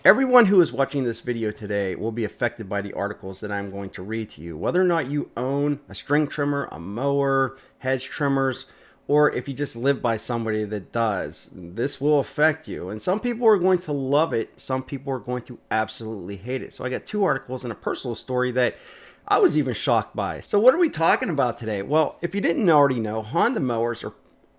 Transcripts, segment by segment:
Everyone who is watching this video today will be affected by the articles that I'm going to read to you. Whether or not you own a string trimmer, a mower, hedge trimmers, or if you just live by somebody that does, this will affect you. And some people are going to love it. Some people are going to absolutely hate it. So I got two articles and a personal story that I was even shocked by. So what are we talking about today? Well, if you didn't already know, Honda mowers are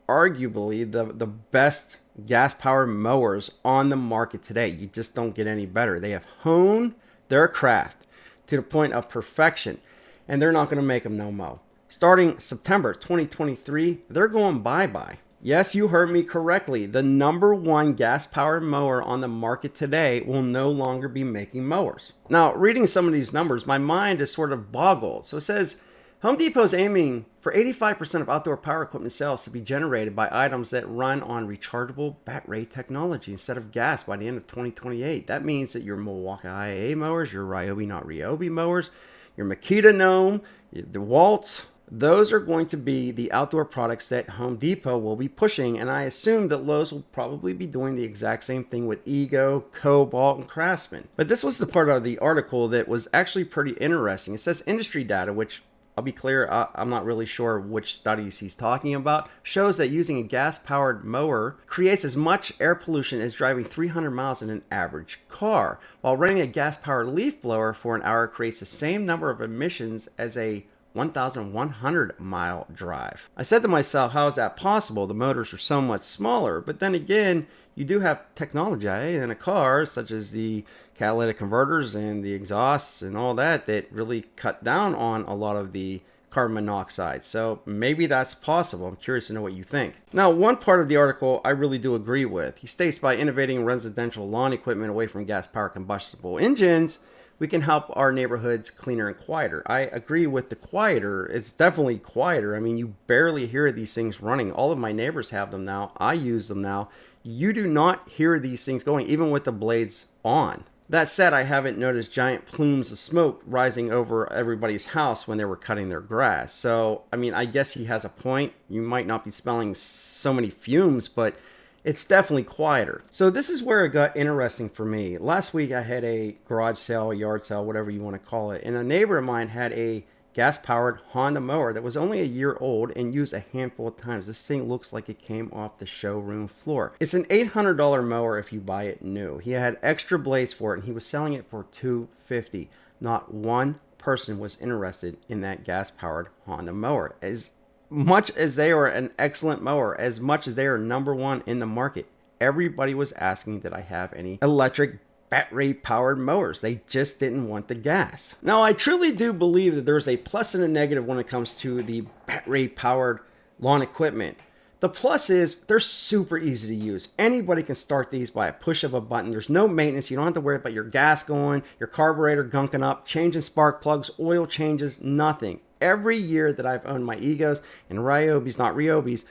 arguably the best gas-powered mowers on the market today. You just don't get any better. They have honed their craft to the point of perfection, and they're not going to make them no mo. Starting September 2023, they're going bye-bye. Yes, you heard me correctly. The number one gas-powered mower on the market today will no longer be making mowers. Now, reading some of these numbers, my mind is sort of boggled. So it says, Home Depot is aiming for 85% of outdoor power equipment sales to be generated by items that run on rechargeable battery technology instead of gas by the end of 2028. That means that your Milwaukee IA mowers, your Ryobi not Ryobi mowers, your Makita Gnome, the Waltz, those are going to be the outdoor products that Home Depot will be pushing, and I assume that Lowe's will probably be doing the exact same thing with Ego, Cobalt, and Craftsman. But this was the part of the article that was actually pretty interesting. It says industry data, which I'll be clear, I'm not really sure which studies he's talking about, shows that using a gas-powered mower creates as much air pollution as driving 300 miles in an average car, while running a gas-powered leaf blower for an hour creates the same number of emissions as a 1,100 mile drive. I said to myself, how is that possible? The motors are so much smaller, but then again, you do have technology in a car, such as the catalytic converters and the exhausts and all that, that really cut down on a lot of the carbon monoxide. So maybe that's possible. I'm curious to know what you think. Now, one part of the article I really do agree with. He states by innovating residential lawn equipment away from gas-powered combustible engines, we can help our neighborhoods cleaner and quieter. I agree with the quieter. It's definitely quieter. I mean, you barely hear these things running. All of my neighbors have them now. I use them now. You do not hear these things going, even with the blades on. That said, I haven't noticed giant plumes of smoke rising over everybody's house when they were cutting their grass. So, I mean, I guess he has a point. You might not be smelling so many fumes, but it's definitely quieter. So this is where it got interesting for me. Last week I had a garage sale, yard sale, whatever you want to call it, and a neighbor of mine had a gas-powered Honda mower that was only a year old and used a handful of times. This thing looks like it came off the showroom floor. It's an $800 mower if you buy it new. He had extra blades for it and he was selling it for $250. Not one person was interested in that gas-powered Honda mower. As much as they are an excellent mower, as much as they are number one in the market, everybody was asking did I have any electric battery powered mowers. They just didn't want the gas. Now, I truly do believe that there's a plus and a negative when it comes to the battery powered lawn equipment. The plus is they're super easy to use. Anybody can start these by a push of a button. There's no maintenance. You don't have to worry about your gas going, your carburetor gunking up, changing spark plugs, oil changes, nothing. Every year that I've owned my Egos and Ryobis, not Ryobis,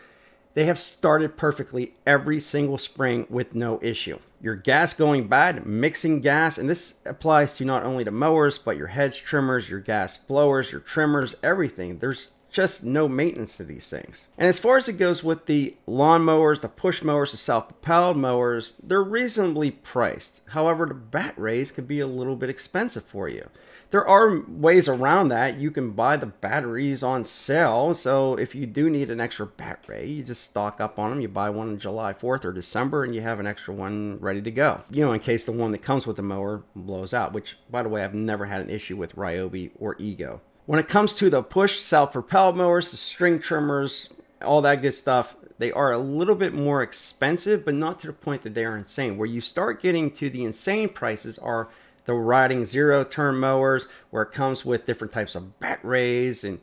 they have started perfectly every single spring with no issue. Your gas going bad, mixing gas, and this applies to not only the mowers, but your hedge trimmers, your gas blowers, your trimmers, everything. There's just no maintenance to these things. And as far as it goes with the lawn mowers, the push mowers, the self-propelled mowers, they're reasonably priced. However, the batteries could be a little bit expensive for you. There are ways around that. You can buy the batteries on sale. So if you do need an extra battery, you just stock up on them. You buy one on July 4th or December and you have an extra one ready to go. You know, in case the one that comes with the mower blows out, which, by the way, I've never had an issue with Ryobi or Ego. When it comes to the push self-propelled mowers, the string trimmers, all that good stuff, they are a little bit more expensive, but not to the point that they are insane. Where you start getting to the insane prices are the riding zero-turn mowers, where it comes with different types of batteries, and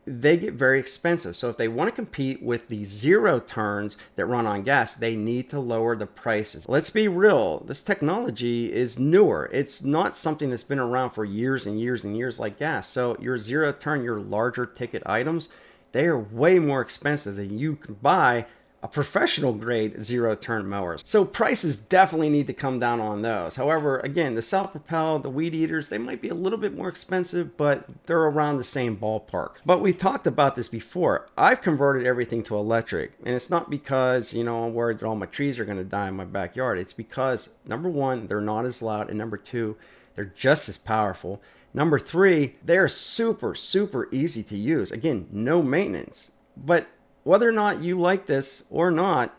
they get very expensive. So if they want to compete with the zero turns that run on gas, they need to lower the prices. Let's be real, this technology is newer. It's not something that's been around for years and years and years like gas. So your zero turn, your larger ticket items, they are way more expensive than you can buy a professional grade zero turn mowers. So prices definitely need to come down on those. However, again, the self-propelled, the weed eaters, they might be a little bit more expensive, but they're around the same ballpark. But we talked about this before. I've converted everything to electric, and it's not because, I'm worried that all my trees are going to die in my backyard. It's because, number one, they're not as loud, and number two, they're just as powerful. Number three, they're super, super easy to use. Again, no maintenance. But whether or not you like this or not,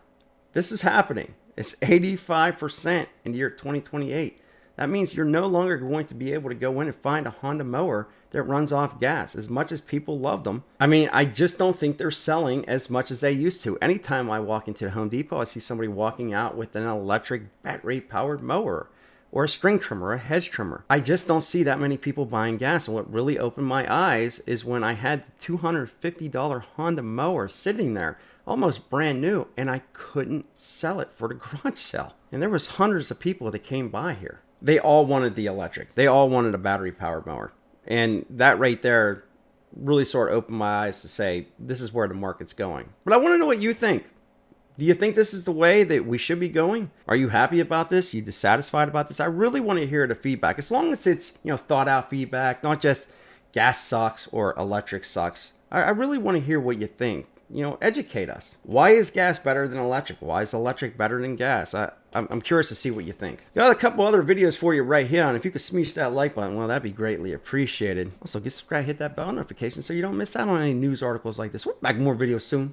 this is happening. It's 85% in the year 2028. That means you're no longer going to be able to go in and find a Honda mower that runs off gas. As much as people love them, I just don't think they're selling as much as they used to. Anytime I walk into the Home Depot, I see somebody walking out with an electric battery powered mower or a string trimmer, a hedge trimmer. I just don't see that many people buying gas. And what really opened my eyes is when I had the $250 Honda mower sitting there, almost brand new, and I couldn't sell it for the garage sale. And there was hundreds of people that came by here. They all wanted the electric. They all wanted a battery powered mower. And that right there really sort of opened my eyes to say, this is where the market's going. But I want to know what you think. Do you think this is the way that we should be going? Are you happy about this? Are you dissatisfied about this? I really want to hear the feedback. As long as it's, thought out feedback, not just gas sucks or electric sucks. I really want to hear what you think. Educate us. Why is gas better than electric? Why is electric better than gas? I'm curious to see what you think. Got a couple other videos for you right here, and if you could smash that like button, well, that'd be greatly appreciated. Also, get subscribed, hit that bell notification so you don't miss out on any news articles like this. We'll be back with more videos soon.